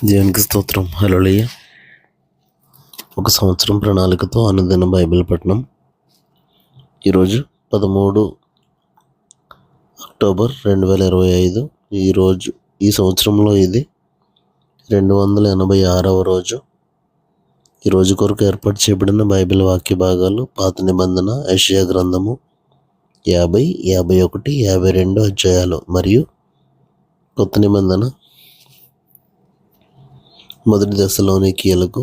దేవునికి స్తోత్రం. హల్లెలూయా. ఒక సంవత్సరం ప్రణాళికతో అనుదిన బైబిల్ పఠనం. ఈరోజు 13 అక్టోబర్ 2025. ఈరోజు ఈ సంవత్సరంలో ఇది 286వ రోజు. ఈ రోజు కొరకు ఏర్పాటు చేయబడిన బైబిల్ వాక్య భాగాలు: పాత నిబంధన యెషయా గ్రంథము 50, 51, 52 అధ్యాయాలు మరియు కొత్త నిబంధన మొదటి దశలోనికీయులకు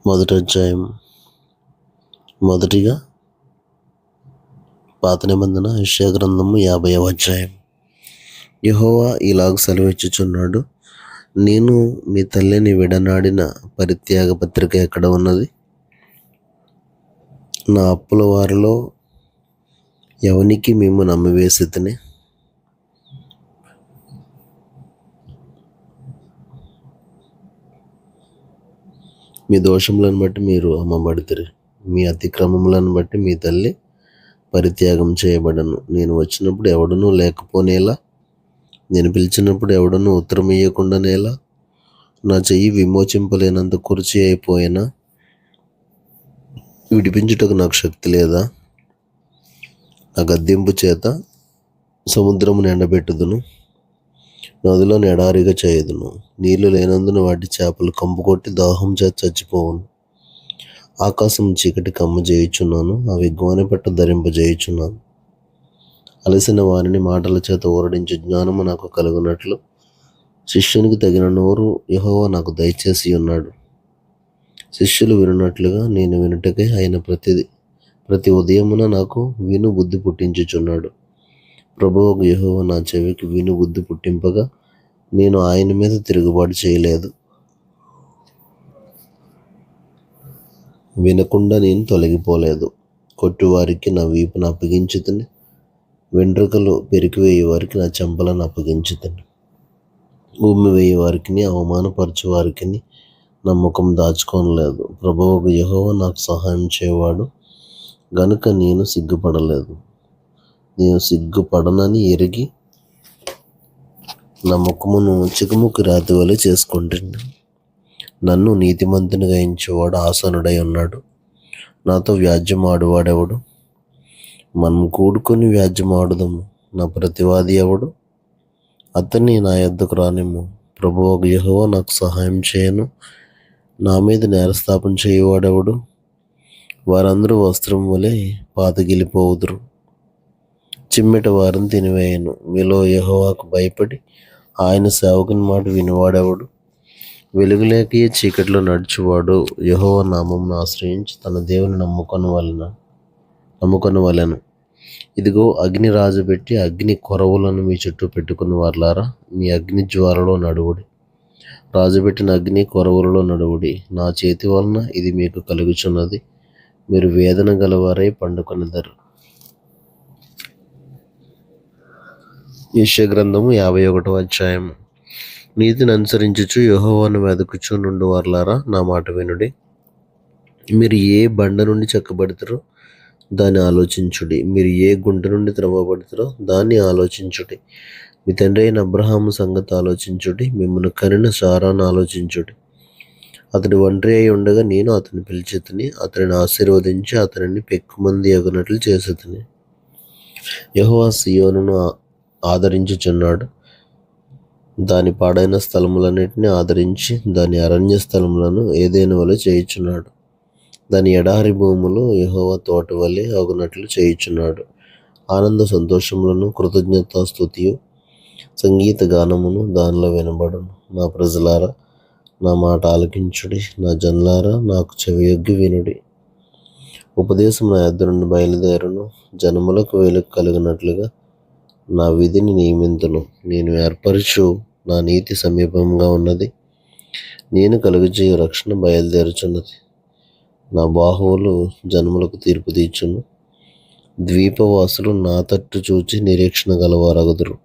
మొదటి అధ్యాయం. మొదటిగా పాత నిబంధన యెషయా గ్రంథము 50వ అధ్యాయం. యెహోవా ఇలాగ సెలవిచ్చుచున్నాడు: నేను మీ తల్లిని విడనాడిన పరిత్యాగ పత్రిక ఎక్కడ ఉన్నది? నా అప్పుల వారిలో ఎవనికి మేము నమ్మివేసితిని? మీ దోషములను బట్టి మీరు అమ్మబడితిరి, మీ అతిక్రమములను బట్టి మీ తల్లి పరిత్యాగం చేయబడను. నేను వచ్చినప్పుడు ఎవడనూ లేకపోనేలా, నేను పిలిచినప్పుడు ఎవడనూ ఉత్తరం ఇయ్యకుండానేలా, నా చెయ్యి విమోచింపలేనంత కుర్చీ అయిపోయినా విడిపించుటకు నాకు శక్తి లేదా? నా గద్దింపు చేత సముద్రమును ఎండబెట్టుదును, నదులను ఎడారిగా చేయుదును. నీళ్లు లేనందున వాటి చేపలు కంపు కొట్టి దాహం చేత చచ్చిపోవును. ఆకాశం చీకటి కమ్మ చేయుచున్నాను, అవి గోనె పట్ట ధరింపజేయుచున్నాను. అలసిన వారిని మాటల చేత ఊరడించే జ్ఞానము నాకు కలుగునట్లు శిష్యునికి తగిన నోరు యెహోవా నాకు దయచేసి ఉన్నాడు. శిష్యులు వినున్నట్లుగా నేను వినుటకై ఆయన ప్రతి ఉదయమున నాకు విను బుద్ధి పుట్టించుచున్నాడు. ప్రభువగు యెహోవా నా చెవికి విను బుద్ధి పుట్టింపగా నేను ఆయన మీద తిరుగుబాటు చేయలేదు. వినకుండా నేను తొలగిపోలేదు. కొట్టువారికి నా వీపును అప్పగించుతిని, వెంట్రుకలు పెరికివేయి వారికి నా చెంపలను అప్పగించుతిని. ఉమ్మి వేయి వారికి, అవమానపరచు వారికి నా ముఖం దాచుకోనలేదు. ప్రభువగు యెహోవా నాకు సహాయం చేయవాడు గనుక నేను సిగ్గుపడలేదు. నేను సిగ్గుపడనని ఎరిగి నా ముఖమును చికుముకి రాతి వలె చేసుకుంటున్నాను. నన్ను నీతిమంతునిగా ఎంచేవాడు ఆసనుడై ఉన్నాడు. నాతో వ్యాజ్యం ఆడువాడెవడు? మనం కూడుకొని వ్యాజ్యం ఆడుదాము. నా ప్రతివాది ఎవడు? అతన్ని నా యొద్దకు రానిమ్ము. ప్రభువగు యెహోవా నాకు సహాయం చేయను. నా మీద నేరస్థాపన చేయువాడెవడు? వారందరూ వస్త్రం వలె పాతగిలిపోవుదురు, చిమ్మెట వారిని తినివేయను. మీలో యెహోవాకు భయపడి ఆయన సేవకుని మాట వినివాడెవడు? వెలుగులేకే చీకటిలో నడుచువాడు యెహోవా నామమును ఆశ్రయించి తన దేవుని నమ్ముకొనవలెను. ఇదిగో, అగ్ని రాజబెట్టి అగ్ని కొరవులను మీ చుట్టూ పెట్టుకుని వారలారా, మీ అగ్ని జ్వాలలో నడువుడి. రాజబెట్టిన అగ్ని కొరవులలో నడువుడి. నా చేతి వలన ఇది మీకు కలుగుచున్నది. మీరు వేదన గలవారై పండుకొనెదరు. యెషయా గ్రంథము 51వ అధ్యాయం. నీతిని అనుసరించుచు యెహోవాను వెదకుచు నుండు వారలారా, నా మాట వినుడి. మీరు ఏ బండ నుండి చెక్కబడతారో దాన్ని ఆలోచించుడి. మీరు ఏ గుంట నుండి త్రవ్వబడతారో దాన్ని ఆలోచించుడి. మీ తండ్రి అయిన అబ్రహాము సంగతి ఆలోచించుడి. మిమ్మల్ని కనిన సారాను ఆలోచించుడి. అతడు ఒంటరి అయి ఉండగా నేను అతన్ని పిలిచితిని, అతనిని ఆశీర్వదించి అతనిని పెక్కుమంది ఎగునట్లు చేసేతిని. యెహోవా సీయోనును ఆదరించుచున్నాడు. దాని పాడైన స్థలములన్నిటిని ఆదరించి దాని అరణ్య స్థలములను ఏదెను వలె చేయుచున్నాడు. దాని ఎడారి భూములు యెహోవా తోట వలె అగునట్లు చేయుచున్నాడు. ఆనంద సంతోషములను, కృతజ్ఞతాస్తుతియు, సంగీత గానమును దానిలో వినబడును. నా ప్రజలారా, నా మాట ఆలకించుడి. నా జనులారా, నాకు చెవియొగ్గి వినుడి. ఉపదేశం నా యొద్ద నుండి బయలుదేరును. జనములకు వెలుగు కలిగినట్లుగా నా విధిని నియమింతును. నేను ఏర్పరచు నా నీతి సమీపంగా ఉన్నది. నేను కలుగజేయు రక్షణ బయలుదేరుచున్నది. నా బాహువులు జనములకు తీర్పు తీర్చును. ద్వీపవాసులు నా తట్టు చూచి నిరీక్షణ గలవారగుదురు.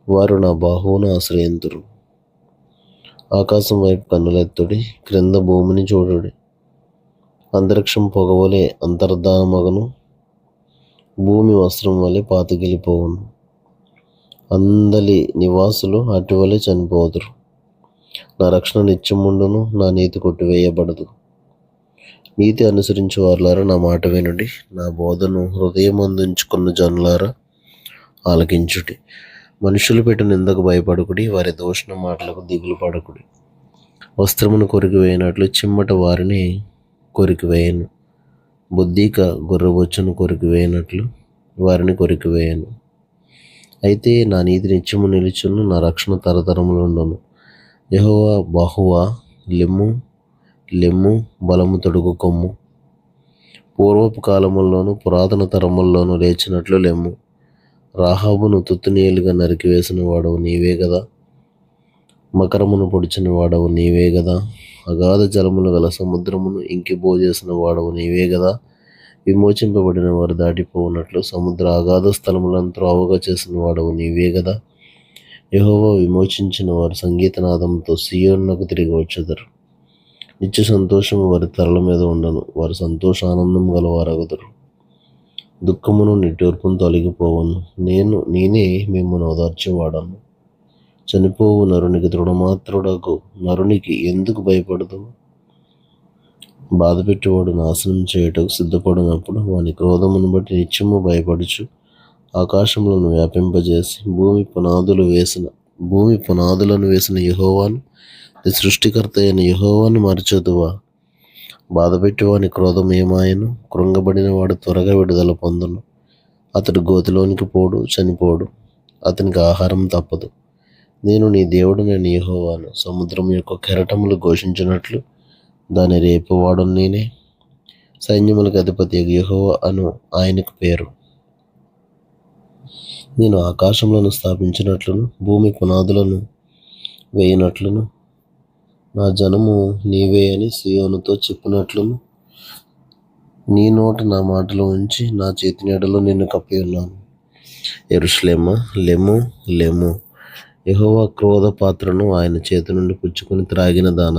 వారు నా బాహువును ఆశ్రయింతురు. ఆకాశం వైపు కన్నులెత్తుడి, క్రింద భూమిని చూడుడి. అంతరిక్షం పొగవలే అంతర్ధానమగను, భూమి వస్త్రం వలె పాతగిలిపోవును. అందలి నివాసులు అటువలే చనిపోదురు. నా రక్షణ నిత్యముండును, నా నీతి కొట్టివేయబడదు. నీతి అనుసరించు వారులారా నా మాట వినుడి, నా బోధను హృదయమందుంచుకున్న జనులారా ఆలకించుడి. మనుషులు పెట్టు నిందకు భయపడకుడి, వారి దూషణ మాటలకు దిగులు పడకుడి. వస్త్రమును కొరికివేయనట్లు చిమ్మట వారిని కొరికివేయను, బుద్ధిక గొర్రెబొచ్చును కొరికివేయనట్లు వారిని కొరికివేయను. అయితే నా నీతి నిత్యము నిలుచును, నా రక్షణ తరతరములుండును. యెహోవా బాహువా, లెమ్ము లెమ్ము, బలము తొడుగు కొమ్ము. పూర్వపు కాలముల్లోనూ పురాతన తరముల్లోనూ లేచినట్లు లెమ్ము. రాహాబును తుత్తునీయులుగా నరికివేసిన వాడవు నీవే గదా. మకరమును పొడిచిన వాడవు నీవే గదా. అగాధ జలములు గల సముద్రమును ఇంకిపోజేసిన వాడవు నీవే గదా. విమోచింపబడిన వారు దాటిపోవునట్లు సముద్ర అగాధ స్థలములను త్రోవగా చేసిన వాడవు నీవే గదా. యెహోవా విమోచించిన వారు సంగీతనాదంతో సీయోనునకు తిరిగి వచ్చెదరు. నిత్య సంతోషము వారి తలల మీద ఉండను, వారు సంతోషానందం గలవారగుదురు. దుఃఖమును నిట్టూర్పును తొలగిపోవను. నేనే మిమ్మల్ని ఓదార్చేవాడను. చనిపోవు నరునికి దృఢమాత్రుడగు నరునికి ఎందుకు భయపడదు? బాధపెట్టేవాడు నాశనం చేయుటకు సిద్ధపడినప్పుడు వాని క్రోధమును బట్టి నిత్యము భయపడుచు ఆకాశములను వ్యాపింపజేసి భూమి పునాదులను వేసిన యెహోవాను, సృష్టికర్త అయిన యెహోవాను మరచెదవా? బాధపెట్టేవాని క్రోధం ఏమాయను? కృంగబడిన వాడు త్వరగా విడుదల పొందును. అతడు గోతిలోనికి పోడు, చనిపోడు, అతనికి ఆహారం తప్పదు. నేను నీ దేవుడనైన యెహోవాను. సముద్రం యొక్క కెరటములు ఘోషించినట్లు దాని రేపువాడు నేనే. సైన్యములకు అధిపతి యెహోవా అను ఆయనకు పేరు. నేను ఆకాశములను స్థాపించినట్లును భూమి పునాదులను వేయినట్లును నా జనము నీవే అని సీయోనుతో చెప్పినట్లును నీ నోట నా మాటలు ఉంచి నా చేతి నీడలో నిన్ను కప్పి ఉన్నాను. యెరూషలేమా, లెమ్ము లెమ్ము, యెహోవా క్రోధ పాత్రను ఆయన చేతి నుండి పుచ్చుకొని త్రాగిన దాన,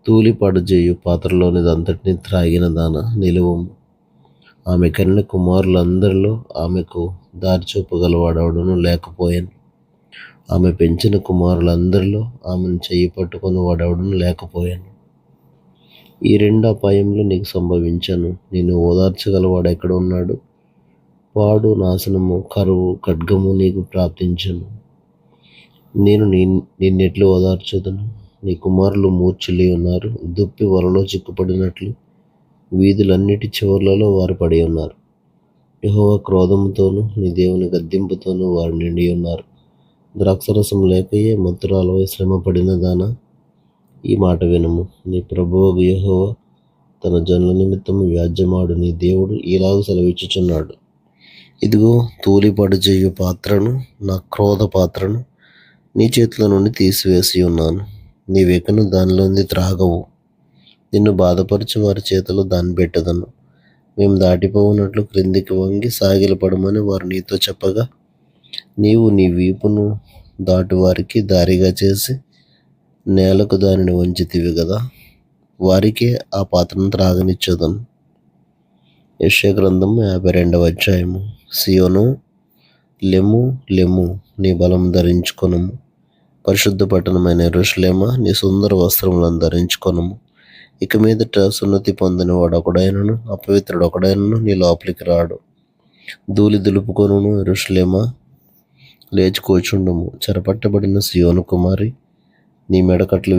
తూలిపాడు చేయు పాత్రలోనిదంతటిని త్రాగిన దాన నిలువము. ఆమె కన్న కుమారులందరిలో ఆమెకు దారి చూపగలవాడెవడునూ లేకపోయాను. ఆమె పెంచిన కుమారులందరిలో ఆమెను చెయ్యి పట్టుకుని వాడెవడునూ లేకపోయాను. ఈ రెండు అపాయములు నీకు సంభవించను. నిన్ను ఓదార్చగలవాడు ఎక్కడ ఉన్నాడు? పాడు, నాశనము, కరువు, ఖడ్గము నీకు ప్రాప్తించను. నేను నిన్నెట్లు ఓదార్చుదును? నీ కుమారులు మూర్ఛలై ఉన్నారు. దుప్పి వలలో చిక్కుపడినట్లు వీధులన్నిటి చివర్లలో వారు పడి ఉన్నారు. యెహోవా క్రోధముతోనూ నీ దేవుని గద్దింపుతోనూ వారు నిండి ఉన్నారు. ద్రాక్షరసం లేకయే మత్తురాలవై శ్రమ పడిన దానా, ఈ మాట వినుము. నీ ప్రభువగు యెహోవా తన జనుల నిమిత్తము వ్యాజ్యమాడు నీ దేవుడు ఇలాగ సెలవిచ్చుచున్నాడు. ఇదిగో, తూలిపడు చేయు పాత్రను, నా క్రోధ పాత్రను నీ చేతుల నుండి తీసివేసి ఉన్నాను. నీవెకను దానిలోంది త్రాగవు. నిన్ను బాధపరచు వారి చేతిలో దాన్ని పెట్టదను. మేము దాటిపోవునట్లు క్రిందికి వంగి సాగిలపడమని వారు నీతో చెప్పగా, నీవు నీ వీపును దాటి వారికి దారిగా చేసి నేలకు దానిని వంచితివి గదా. వారికే ఆ పాత్రను త్రాగనిచ్చేదను. యెషయా గ్రంథము 52వ అధ్యాయము. సీయోను, లెమ్ము లెమ్ము, నీ బలం ధరించుకొనుము. పరిశుద్ధ పట్టణమైన యెరూషలేమా, నీ సుందర వస్త్రములను ధరించుకొనుము. ఇక మీదట సున్నతి పొందిన వాడు ఒకడైనను అపవిత్రుడు ఒకడైనను నీ లోపలికి రాడు. ధూళి దులుపుకొనును యెరూషలేమా, లేచి కూర్చుండుము. చెరపట్టబడిన సీయోను కుమారి, నీ మెడకట్లు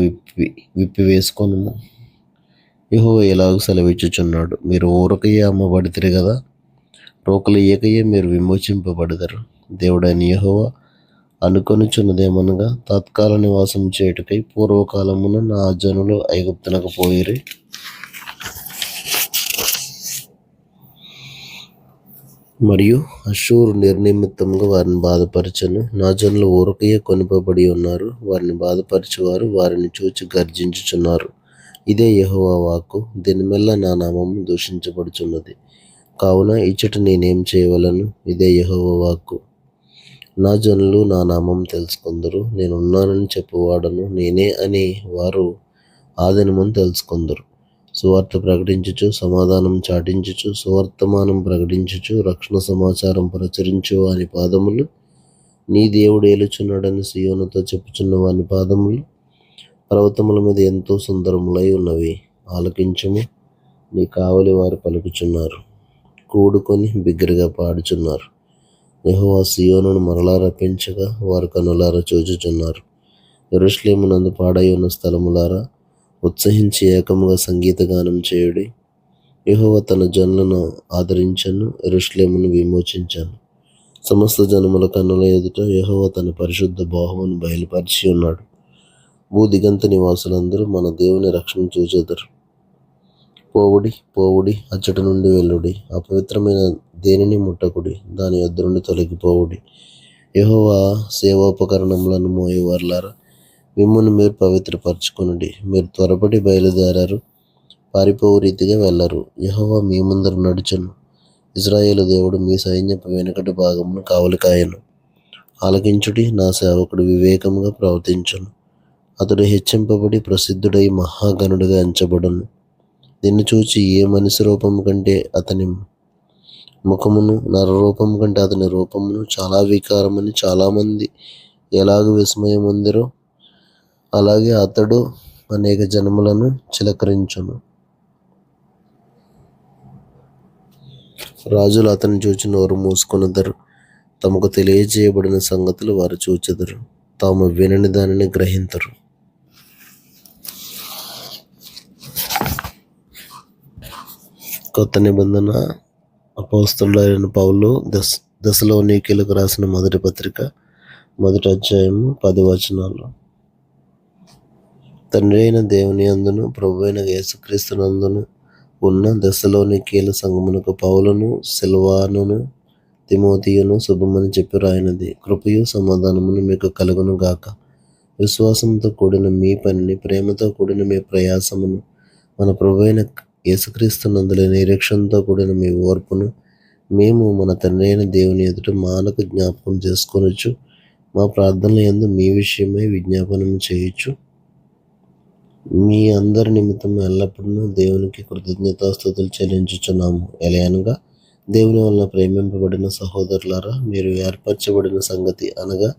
విప్పివేసుకొనుము. యెహోవా ఇలాగ సెలవిచ్చుచున్నాడు. మీరు ఊరకయే అమ్మబడితిరి గదా. రోకలు ఇయ్యకయే మీరు విమోచింపబడెదరు. దేవుడైన యెహోవా అనుకొనుచున్నదేమనగా, తత్కాల నివాసం చేయుటకై పూర్వకాలమున నా జనులు ఐగుప్తునకు పోయిరి. మరియు అష్షూరు నిర్నిమిత్తముగా వారిని బాధపరచను. నా జనులు ఊరకయే కొనుపబడి ఉన్నారు. వారిని బాధపరచువారు వారిని చూచి గర్జించుచున్నారు. ఇదే యెహోవా వాక్కు. దీనివల్ల నా నామము దూషించబడుచున్నది. కావున ఇచ్చట నేనేం చేయవలను? ఇదే యెహోవా వాక్కు. నా జనులు నా నామం తెలుసుకొందురు. నేనున్నానని చెప్పువాడను నేనే అని వారు ఆ దినమును తెలుసుకొందురు. సువార్త ప్రకటించుచు, సమాధానం చాటించుచు, సువర్తమానం ప్రకటించుచు, రక్షణ సమాచారం ప్రచురించు వాని పాదములు నీ దేవుడు ఏలుచున్నాడని సియోనుతో చెప్పుచున్న వాని పాదములు పర్వతముల మీద ఎంతో సుందరములై ఉన్నవి. ఆలకించుము, నీ కావలి వారు పలుకుచున్నారు, కూడుకొని బిగ్గరగా పాడుచున్నారు. యెహోవా సియోనును మరలా రప్పించగా వారు కనులారా చూచుచున్నారు. యెరూషలేమునందు పాడై ఉన్న స్థలములారా, ఉత్సహించి ఏకముగా సంగీతగానం చేయుడి. యెహోవా తన జనులను ఆదరించెను, యెరూషలేమును విమోచించెను. సమస్త జనముల కన్నుల ఎదుట యెహోవా తన పరిశుద్ధ బాహువును బయలుపరిచి ఉన్నాడు. భూదిగంత నివాసులందరూ మన దేవుని రక్షణ చూచెదరు. పోవుడి, పోవుడి, అచ్చట నుండి వెళ్ళుడి, అపవిత్రమైన దేనిని ముట్టకుడి, దాని యొద్ద నుండి తొలగిపోవుడి. యెహోవా సేవోపకరణములను మోయేవారులారా, మిమ్మును మీరు పవిత్రపరచుకొనుడి. మీరు త్వరపడి బయలుదేరారు, పారిపోవు రీతిగా వెళ్ళరు. యెహోవా మీ ముందర నడుచును. ఇశ్రాయేలు దేవుడు మీ సైన్యపు వెనుకటి భాగమును కావలి కాయను. ఆలకించుడి, నా సేవకుడు వివేకముగా ప్రవర్తించును. అతడు హెచ్చింపబడి ప్రసిద్ధుడై మహాగణుడిగా ఎంచబడును. నిన్ను చూచి ఏ మనిషి రూపము కంటే అతని ముఖమును, నరరూపము కంటే అతని రూపమును చాలా వికారమని చాలామంది ఎలాగ విస్మయం పొందిరో అలాగే అతడు అనేక జనములను చిలకరించును. రాజులు అతన్ని చూచి నోరు మూసుకొనుదరు. తమకు తెలియజేయబడిన సంగతులు వారు చూచెదరు, తాము వినని దానిని గ్రహింతరు. కొత్త నిబంధన అపోస్తలుడైన పౌలు దెసలోనికీయులకు రాసిన మొదటి పత్రిక 1వ అధ్యాయము 10 వచనాలు. తండ్రి అయిన దేవుని యందును ప్రభువైన యేసుక్రీస్తునందును ఉన్న దెసలోనికీయుల సంఘమునకు పౌలును సిల్వానును తిమోతియును శుభమని చెప్పి రాయినది. కృపయు సమాధానమును మీకు కలుగును గాక. విశ్వాసంతో కూడిన మీ పనిని, ప్రేమతో కూడిన మీ ప్రయాసమును, మన ప్రభువైన యేసుక్రీస్తునందుల నిరీక్షణతో కూడిన మీ ఓర్పును మేము మన తండ్రి అయిన దేవుని ఎదుట మానక జ్ఞాపకం చేసుకొనొచ్చు మా ప్రార్థనల యందు మీ విషయమై విజ్ఞాపనము చేయొచ్చు. మీ అందరి నిమిత్తం ఎల్లప్పుడూ దేవునికి కృతజ్ఞతాస్తుతులు చెల్లించుచున్నాము. ఎలయనగా దేవుని వలన ప్రేమింపబడిన సహోదరులారా, మీరు ఏర్పరచబడిన సంగతి అనగా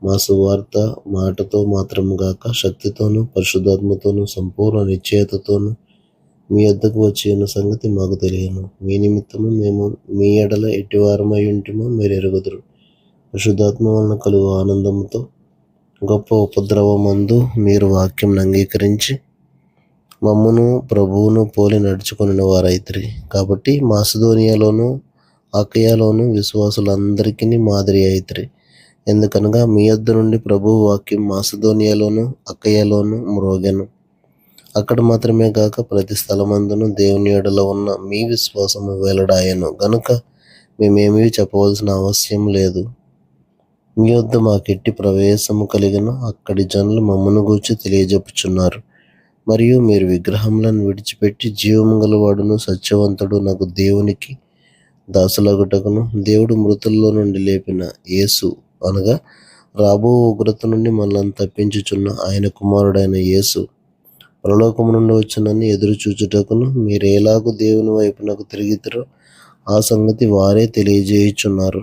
మా సువార్త మాటతో మాత్రము గాక శక్తితోనూ పరిశుద్ధాత్మతోనూ సంపూర్ణ నిశ్చయతతోనూ మీ యొద్దకు వచ్చి ఉన్న సంగతి మాకు తెలియను. మీ నిమిత్తము మేము మీ ఎడల ఎట్టివారమై ఉంటిమో మీరు ఎరుగుదురు. పరిశుద్ధాత్మ వలన కలుగు ఆనందముతో గొప్ప ఉపద్రవమందు మీరు వాక్యం అంగీకరించి మమ్మును ప్రభువును పోలి నడుచుకుని వారైతిరి. కాబట్టి మాసిదోనియాలోను అకయలోను విశ్వాసులందరికీ మాదిరి అయితిరి. ఎందుకనగా మీ యొద్ద నుండి ప్రభువు వాక్యం మాసిదోనియాలోను అకయలోను మ్రోగెను. అక్కడ మాత్రమే కాక ప్రతి స్థలమందును దేవుని యెడల ఉన్న మీ విశ్వాసము వెల్లడాయెను గనుక మేమేమీ చెప్పవలసిన అవశ్యం లేదు. మీ వద్ద మాకెట్టి ప్రవేశము కలిగిన అక్కడి జనులు మమ్మను గూర్చి తెలియజెప్పుచున్నారు. మరియు మీరు విగ్రహములను విడిచిపెట్టి జీవము గలవాడును సత్యవంతుడు నగు దేవునికి దాసులగుటకును దేవుడు మృతుల్లో నుండి లేపిన యేసు అనగా రాబో ఉగ్రత నుండి మనల్ని తప్పించుచున్న ఆయన కుమారుడైన యేసు పరలోకము నుండి వచ్చునని ఎదురు చూచుటకును మీరు ఎలాగూ దేవుని వైపునకు తిరిగితిరో ఆ సంగతి వారే తెలియజేయుచున్నారు.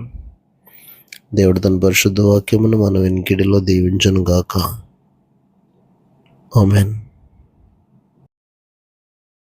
దేవుడు తన పరిశుద్ధ వాక్యమును మన వెనుకిడిలో దీవించును గాక. ఆమేన్.